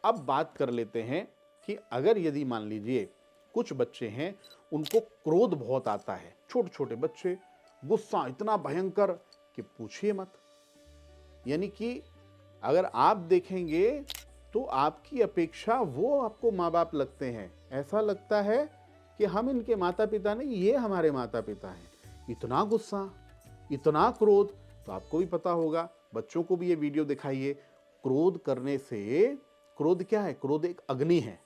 अब बात कर लेते हैं कि अगर यदि मान लीजिए कुछ बच्चे हैं उनको क्रोध बहुत आता है, छोटे छोटे बच्चे, गुस्सा इतना भयंकर कि पूछिए मत। यानी कि अगर आप देखेंगे तो आपकी अपेक्षा वो आपको माँ बाप लगते हैं, ऐसा लगता है कि हम इनके माता पिता नहीं, ये हमारे माता पिता हैं। इतना गुस्सा, इतना क्रोध। तो आपको भी पता होगा, बच्चों को भी ये वीडियो दिखाइए। क्रोध करने से, क्रोध क्या है? क्रोध एक अग्नि है,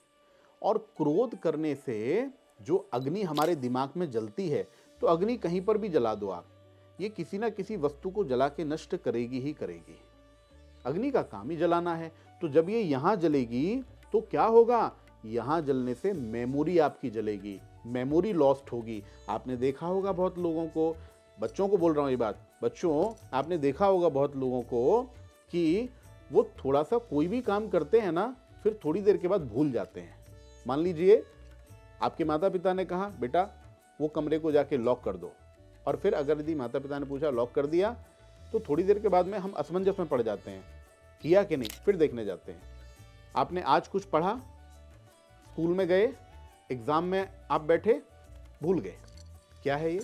और क्रोध करने से जो अग्नि हमारे दिमाग में जलती है, तो अग्नि कहीं पर भी जला दो आप, ये किसी ना किसी वस्तु को जला के नष्ट करेगी ही करेगी। अग्नि का काम ही जलाना है। तो जब ये यहां जलेगी तो क्या होगा? यहां जलने से मेमोरी आपकी जलेगी, मेमोरी लॉस्ट होगी। आपने देखा होगा बहुत लोगों को, बच्चों को बोल रहा हूं ये बात, बच्चों आपने देखा होगा बहुत लोगों को कि वो थोड़ा सा कोई भी काम करते हैं ना, फिर थोड़ी देर के बाद भूल जाते हैं। मान लीजिए आपके माता पिता ने कहा बेटा वो कमरे को जाके लॉक कर दो, और फिर अगर यदि माता पिता ने पूछा लॉक कर दिया, तो थोड़ी देर के बाद में हम असमंजस में पड़ जाते हैं, किया कि नहीं, फिर देखने जाते हैं। आपने आज कुछ पढ़ा, स्कूल में गए, एग्जाम में आप बैठे, भूल गए। क्या है ये?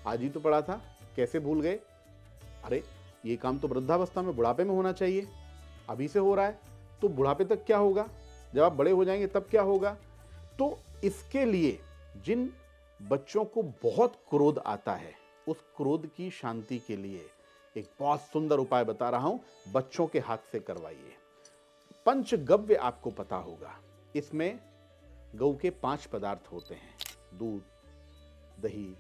आज ही तो पढ़ा था, कैसे भूल गए? अरे ये काम तो वृद्धावस्था में, बुढ़ापे में होना चाहिए, अभी से हो रहा है, तो बुढ़ापे तक क्या होगा? जब आप बड़े हो जाएंगे तब क्या होगा? तो इसके लिए जिन बच्चों को बहुत क्रोध आता है, उस क्रोध की शांति के लिए एक बहुत सुंदर उपाय बता रहा हूं, बच्चों के हाथ से करवाइए। पंचगव्य आपको पता होगा, इसमें गौ के 5 पदार्थ होते हैं, दूध, दही,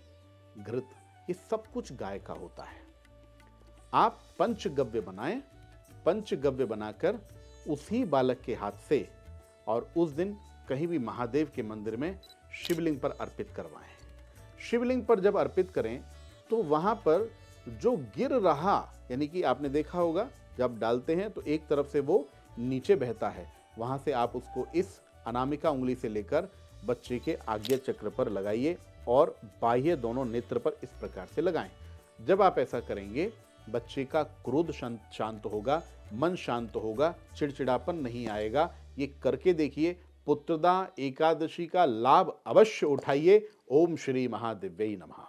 घृत, ये सब कुछ गाय का होता है। आप पंचगव्य बनाएं, पंचगव्य बनाकर उसी बालक के हाथ से, और उस दिन कहीं भी महादेव के मंदिर में शिवलिंग पर अर्पित करवाएं। शिवलिंग पर जब अर्पित करें तो वहां पर जो गिर रहा, यानी कि आपने देखा होगा जब डालते हैं तो एक तरफ से वो नीचे बहता है, वहां से आप उसको इस अनामिका उंगली से लेकर बच्चे के आज्ञा चक्र पर लगाइए और बाह्य दोनों नेत्र पर इस प्रकार से लगाएं। जब आप ऐसा करेंगे, बच्चे का क्रोध शांत होगा, मन शांत होगा, चिड़चिड़ापन नहीं आएगा। ये करके देखिए, पुत्रदा एकादशी का लाभ अवश्य उठाइए। ओम श्री महादेव्यै नमः।